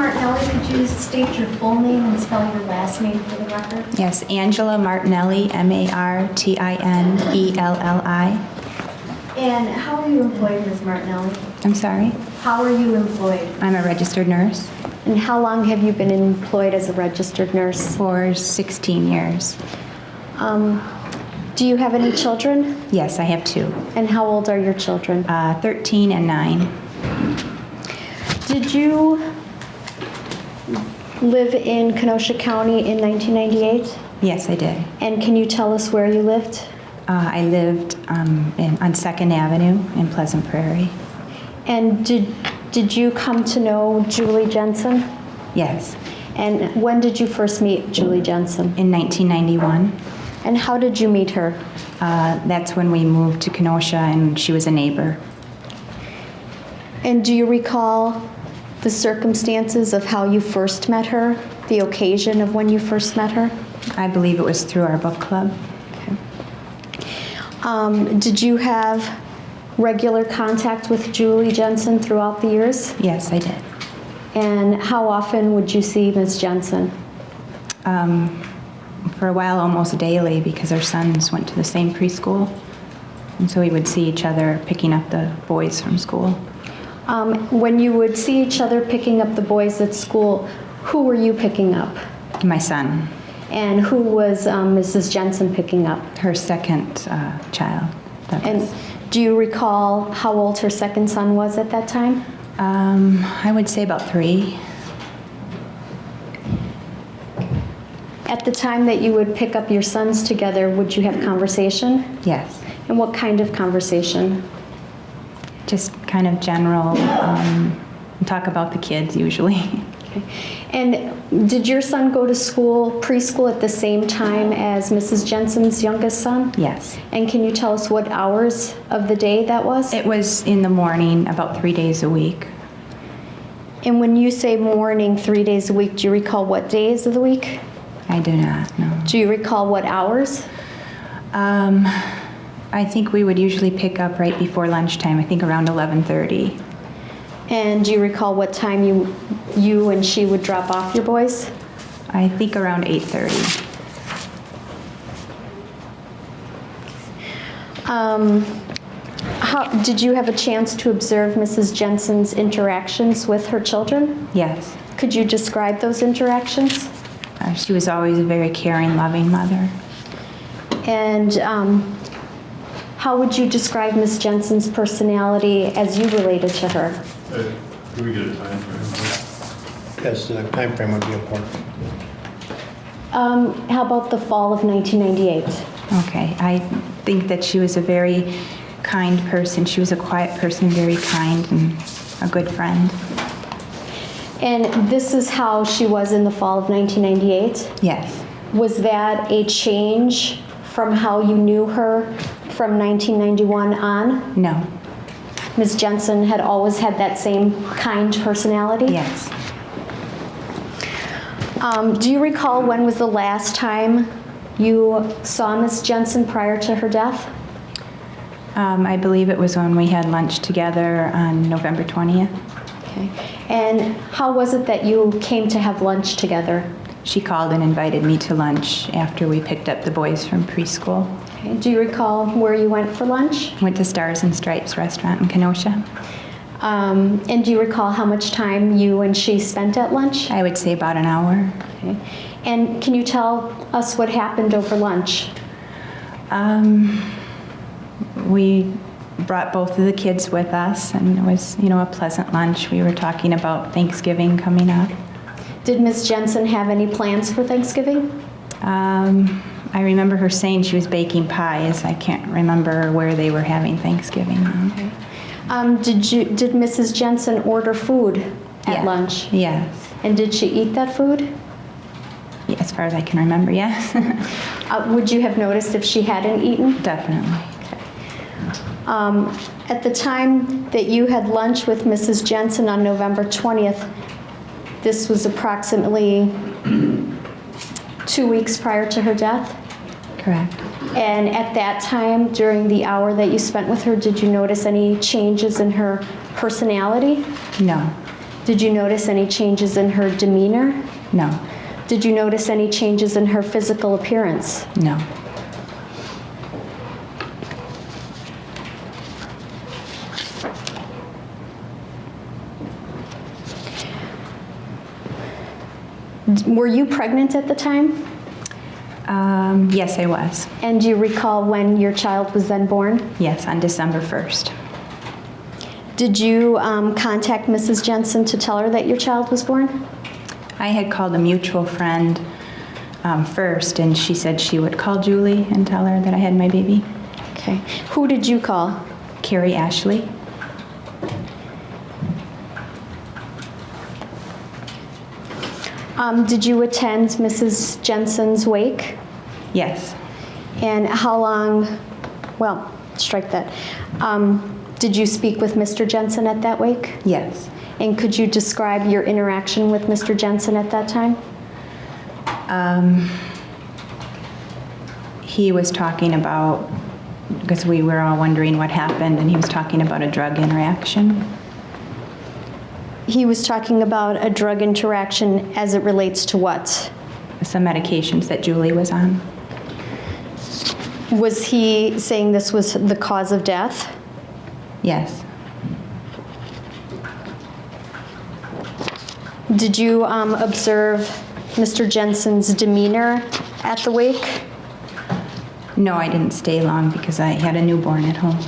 Martinelli, could you state your full name and spell your last name for the record? Yes, Angela Martinelli, Martinelli. And how are you employed, Ms. Martinelli? I'm sorry? How are you employed? I'm a registered nurse And how long have you been employed as a registered nurse? for 16 years. Do you have any children? Yes, I have 2, And how old are your children? 13 and 9. Did you live in Kenosha County in 1998? Yes, I did. And can you tell us where you lived? I lived on 2nd Avenue in Pleasant Prairie. And did you come to know Julie Jensen? Yes, And when did you first meet Julie Jensen? in 1991. And how did you meet her? That's when we moved to Kenosha and she was a neighbor. And do you recall the circumstances of how you first met her, the occasion of when you first met her? I believe it was through our book club. Did you have regular contact with Julie Jensen throughout the years? Yes, I did. And how often would you see Ms. Jensen? For a while, almost daily, because our sons went to the same preschool. And so we would see each other picking up the boys from school. When you would see each other picking up the boys at school, who were you picking up? My son, And who was Mrs. Jensen picking up? her second child. That And was, do you recall how old her second son was at that time? I would say about 3. At the time that you would pick up your sons together, would you have conversation? Yes. And what kind of conversation? Just kind of general, talk about the kids usually. Okay. And did your son go to school, preschool, at the same time as Mrs. Jensen's youngest son? Yes. And can you tell us what hours of the day that was? It was in the morning, about 3 days a week. And when you say morning, 3 days a week, do you recall what days of the week? I do not know. Do you recall what hours? I think we would usually pick up right before lunchtime, I think around 11:30. And do you recall what time you and she would drop off your boys? I think around 8:30. Did you have a chance to observe Mrs. Jensen's interactions with her children? Yes. Could you describe those interactions? She was always a very caring, loving mother. And how would you describe Ms. Jensen's personality as you related to her? Can we get a time frame? Yes, the time frame would be important. How about the fall of 1998? Okay, I think that she was a very kind person. She was a quiet person, very kind and a good friend. And this is how she was in the fall of 1998? Yes. Was that a change from how you knew her from 1991 on? No. Ms. Jensen had always had that same kind personality? Yes. Do you recall when was the last time you saw Ms. Jensen prior to her death? I believe it was when we had lunch together on November 20th. Okay. And how was it that you came to have lunch together? She called and invited me to lunch after we picked up the boys from preschool. Okay. Do you recall where you went for lunch? Went to Stars and Stripes restaurant in Kenosha. And do you recall how much time you and she spent at lunch? I would say about an hour. Okay. And can you tell us what happened over lunch? We brought both of the kids with us, and it was, a pleasant lunch. We were talking about Thanksgiving coming up. Did Ms. Jensen have any plans for Thanksgiving? I remember her saying she was baking pies. I can't remember where they were having Thanksgiving. Okay. Did Mrs. Jensen order food at Yeah. lunch? Yes. And did she eat that food? Yeah, as far as I can remember, yes. Would you have noticed if she hadn't eaten? Definitely. At the time that you had lunch with Mrs. Jensen on November 20th, this was approximately 2 weeks prior to her death? Correct. And at that time, during the hour that you spent with her, did you notice any changes in her personality? No. Did you notice any changes in her demeanor? No. Did you notice any changes in her physical appearance? No. Were you pregnant at the time? Yes, I was. And do you recall when your child was then born? Yes, on December 1st. Did you contact Mrs. Jensen to tell her that your child was born? I had called a mutual friend first, and she said she would call Julie and tell her that I had my baby. Okay. Who did you call? Carrie Ashley. Did you attend Mrs. Jensen's wake? Yes. And how long, well, strike that. Did you speak with Mr. Jensen at that wake? Yes. And could you describe your interaction with Mr. Jensen at that time? He was talking about, because we were all wondering what happened, and he was talking about a drug interaction. He was talking about a drug interaction as it relates to what? Some medications that Julie was on. Was he saying this was the cause of death? Yes. Did you observe Mr. Jensen's demeanor at the wake? No, I didn't stay long because I had a newborn at home.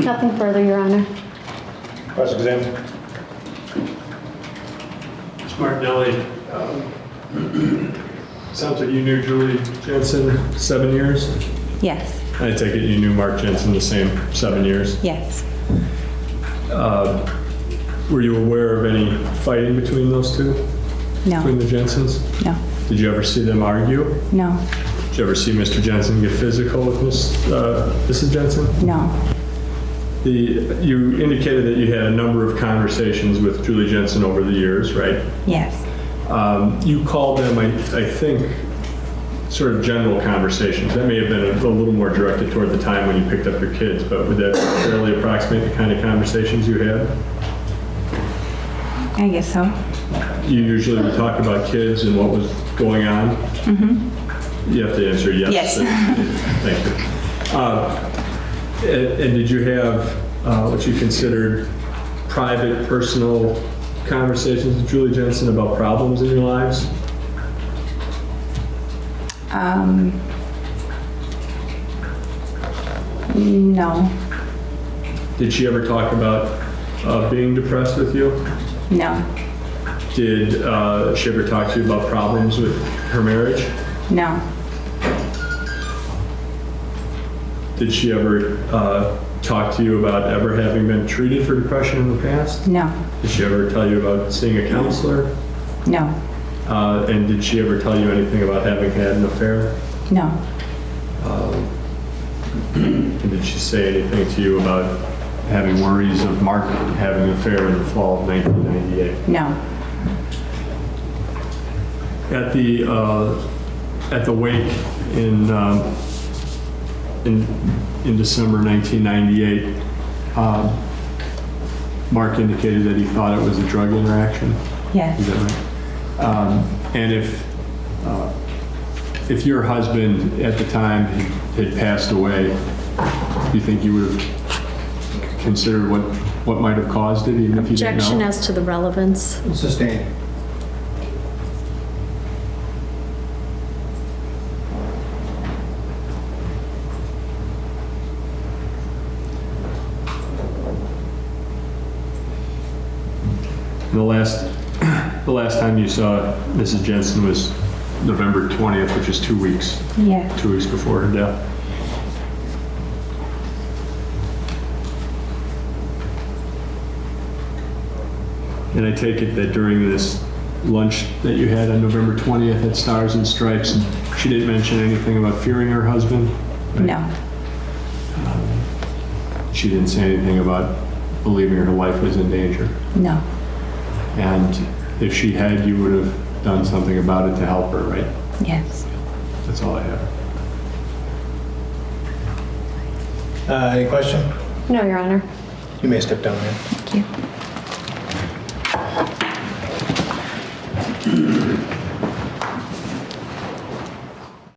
Nothing further, Your Honor. Cross-exam. Mr. Martinelli, sounds like you knew Julie Jensen 7 years. Yes. I take it you knew Mark Jensen the same 7 years. Yes. Were you aware of any fighting between those two? Between No. the Jensens? No. Did you ever see them argue? No. Did you ever see Mr. Jensen get physical with Mrs. Jensen? No. You indicated that you had a number of conversations with Julie Jensen over the years, right? Yes. You called them, I think, sort of general conversations. That may have been a little more directed toward the time when you picked up your kids, but would that fairly approximate the kind of conversations you had? I guess so. You usually would talk about kids and what was going on? Mm-hmm. You have to answer yes. Yes. Thank you. And did you have what you considered private, personal conversations with Julie Jensen about problems in your lives? No. Did she ever talk about being depressed with you? No. Did she ever talk to you about problems with her marriage? No. Did she ever talk to you about ever having been treated for depression in the past? No. Did she ever tell you about seeing a counselor? No. And did she ever tell you anything about having had an affair? No. And did she say anything to you about having worries of Mark having an affair in the fall of 1998? No. At the wake in December 1998, Mark indicated that he thought it was a drug interaction. Yes. Is that right? And if your husband at the time had passed away, do you think you would have considered what might have caused it, even if you didn't know? Objection as to the relevance. Sustained. The last time you saw Mrs. Jensen was November 20th, which is 2 weeks. Yeah. 2 weeks before her death. And I take it that during this lunch that you had on November 20th at Stars and Stripes, she didn't mention anything about fearing her husband? Right? No. She didn't say anything about believing her life was in danger? No. And if she had, you would have done something about it to help her, right? Yes. That's all I have. Any question? No, Your Honor. You may step down, ma'am. Thank you.